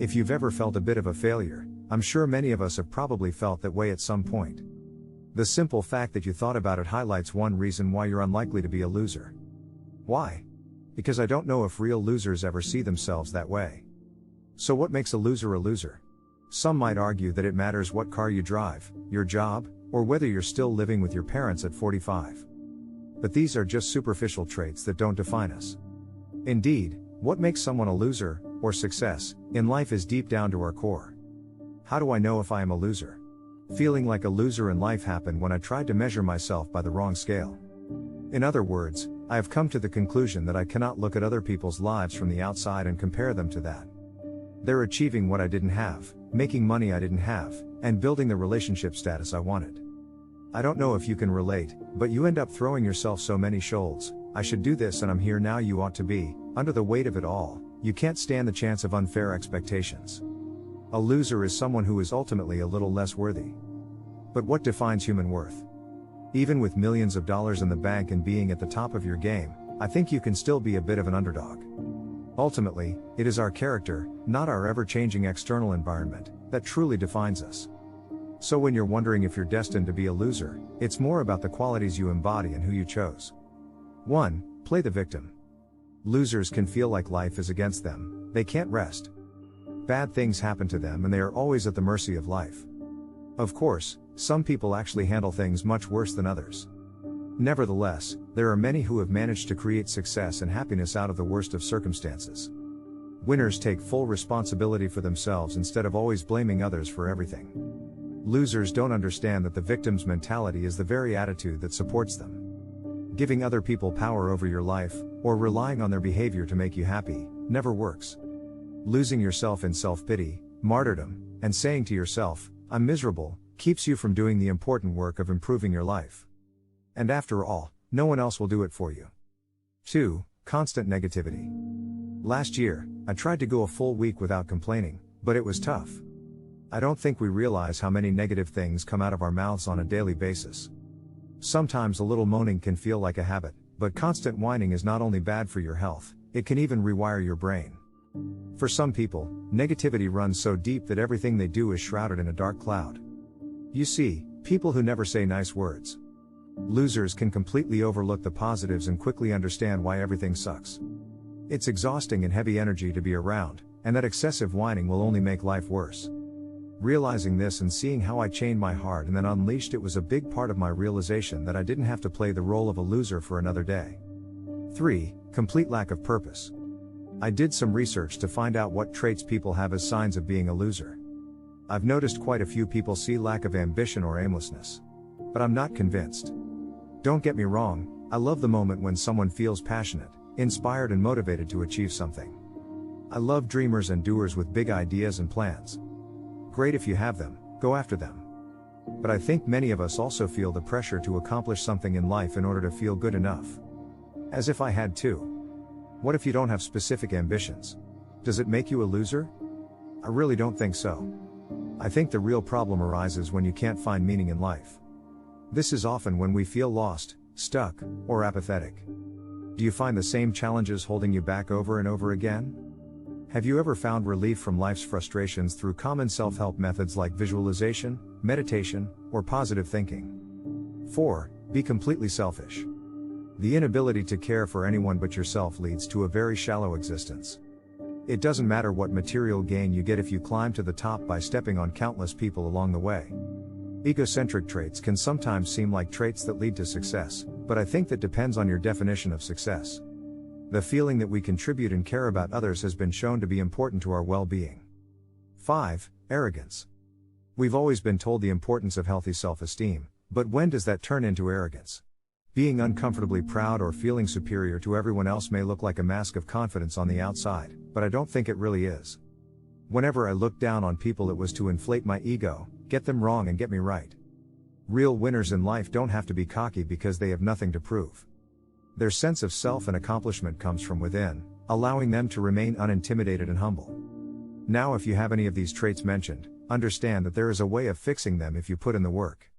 If you've ever felt a bit of a failure, I'm sure many of us have probably felt that way at some point. The simple fact that you thought about it highlights one reason why you're unlikely to be a loser. Why? Because I don't know if real losers ever see themselves that way. So what makes a loser a loser? Some might argue that it matters what car you drive, your job, or whether you're still living with your parents at 45. But these are just superficial traits that don't define us. Indeed, what makes someone a loser, or success, in life is deep down to our core. How do I know if I am a loser? Feeling like a loser in life happened when I tried to measure myself by the wrong scale. In other words, I have come to the conclusion that I cannot look at other people's lives from the outside and compare them to that. They're achieving what I didn't have, making money I didn't have, and building the relationship status I wanted. I don't know if you can relate, but you end up throwing yourself so many shoals. I should do this and I'm here now, you ought to be, under the weight of it all. You can't stand the chance of unfair expectations. A loser is someone who is ultimately a little less worthy. But what defines human worth? Even with millions of dollars in the bank and being at the top of your game, I think you can still be a bit of an underdog. Ultimately, it is our character, not our ever-changing external environment, that truly defines us. So when you're wondering if you're destined to be a loser, it's more about the qualities you embody and who you chose. 1. Play the victim. Losers can feel like life is against them, they can't rest. Bad things happen to them and they are always at the mercy of life. Of course, some people actually handle things much worse than others. Nevertheless, there are many who have managed to create success and happiness out of the worst of circumstances. Winners take full responsibility for themselves instead of always blaming others for everything. Losers don't understand that the victim's mentality is the very attitude that supports them. Giving other people power over your life, or relying on their behavior to make you happy, never works. Losing yourself in self-pity, martyrdom, and saying to yourself, "I'm miserable," keeps you from doing the important work of improving your life. And after all, no one else will do it for you. 2. Constant negativity. Last year, I tried to go a full week without complaining, but it was tough. I don't think we realize how many negative things come out of our mouths on a daily basis. Sometimes a little moaning can feel like a habit, but constant whining is not only bad for your health, it can even rewire your brain. For some people, negativity runs so deep that everything they do is shrouded in a dark cloud. You see, people who never say nice words. Losers can completely overlook the positives and quickly understand why everything sucks. It's exhausting and heavy energy to be around, and that excessive whining will only make life worse. Realizing this and seeing how I chained my heart and then unleashed it was a big part of my realization that I didn't have to play the role of a loser for another day. 3. Complete lack of purpose. I did some research to find out what traits people have as signs of being a loser. I've noticed quite a few people see lack of ambition or aimlessness. But I'm not convinced. Don't get me wrong, I love the moment when someone feels passionate, inspired and motivated to achieve something. I love dreamers and doers with big ideas and plans. Great if you have them, go after them. But I think many of us also feel the pressure to accomplish something in life in order to feel good enough. As if I had to. What if you don't have specific ambitions? Does it make you a loser? I really don't think so. I think the real problem arises when you can't find meaning in life. This is often when we feel lost, stuck, or apathetic. Do you find the same challenges holding you back over and over again? Have you ever found relief from life's frustrations through common self-help methods like visualization, meditation, or positive thinking? 4. Be completely selfish. The inability to care for anyone but yourself leads to a very shallow existence. It doesn't matter what material gain you get if you climb to the top by stepping on countless people along the way. Egocentric traits can sometimes seem like traits that lead to success, but I think that depends on your definition of success. The feeling that we contribute and care about others has been shown to be important to our well-being. 5. Arrogance. We've always been told the importance of healthy self-esteem, but when does that turn into arrogance? Being uncomfortably proud or feeling superior to everyone else may look like a mask of confidence on the outside, but I don't think it really is. Whenever I looked down on people, it was to inflate my ego, get them wrong and get me right. Real winners in life don't have to be cocky because they have nothing to prove. Their sense of self and accomplishment comes from within, allowing them to remain unintimidated and humble. Now, if you have any of these traits mentioned, understand that there is a way of fixing them if you put in the work.